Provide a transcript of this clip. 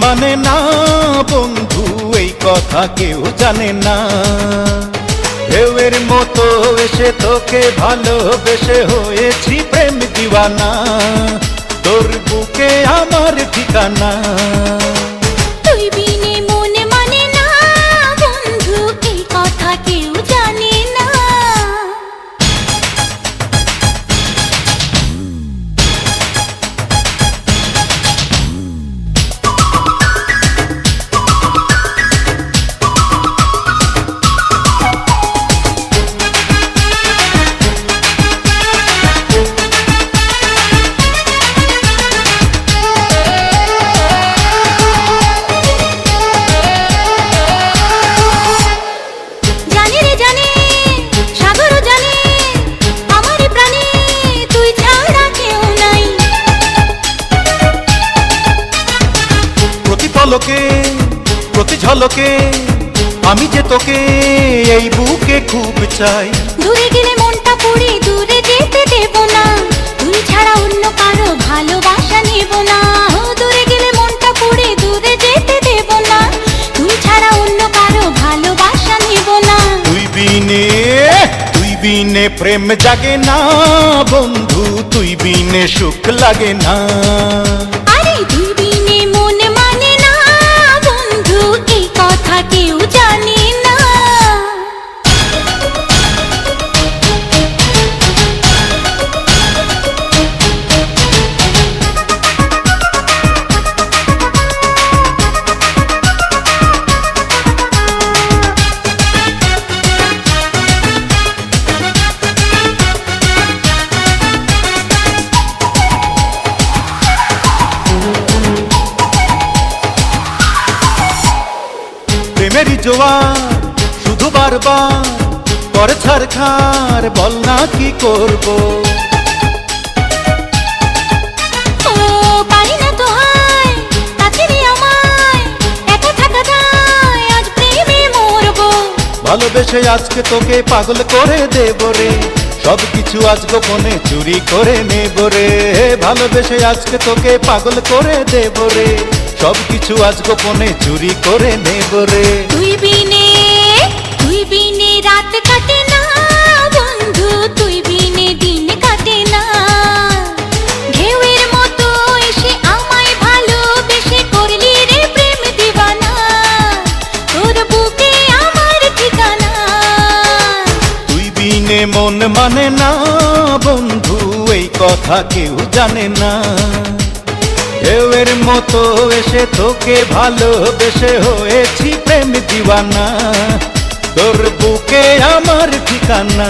মানে না বন্ধু, এই কথা কেউ জানে না। ঢেউয়ের মতো এসে তোকে ভালোবেসে হয়েছি প্রেম দিওয়ানা, তোর বুকে আমার ঠিকানা। তুই বিনে মন মানে না বন্ধু, এই কথা কেউ জানে না। পলকে প্রতি ঝলকে আমি যে তোকে এই বুকে খুব চাই। দূরে গেলে মনটা পুড়ে দূরে যেতে দেব না, তুই ছাড়া অন্য কারো ভালোবাসা নেব না। দূরে গেলে মনটা পুড়ে দূরে যেতে দেব না, তুই ছাড়া অন্য কারো ভালোবাসা নেব না। তুই বিনে প্রেম জাগে না বন্ধু, তুই বিনে সুখ লাগে না। আরে তুই বিনে মন মানে না বন্ধু, এই কথা কেউ জানে না। প্রেমেরই জোয়ার শুধু বারবার করে ছারখার, বল না কি করব। ও পারি না তো হায় কাছে রে আমায়, একা থাকা যায় আজ প্রেমে মরব। ভালোবেসে আজকে তোকে পাগল করে দেব রে, সব কিছু আজ গোপনে চুরি করে নেব রে। ভালোবেসে আজকে তোকে পাগল করে দেব রে, সব কিছু আজ গোপনে চুরি করে নেব রে। তুই বিনে রাত কাটে না বন্ধু, তুই বিনে দিন কাটে না। ঢেউয়ের মতো এসে আমায় ভালোবেসে করলি রে প্রেম দিওয়ানা, তোর বুকে আমার ঠিকানা। তুই বিনে মন মানে না বন্ধু, এই কথা কেউ জানে না। ঢেউয়ের মতো এসে তোকে ভালোবেসে হয়েছি প্রেম দিওয়ানা, তোর বুকে আমার ঠিকানা।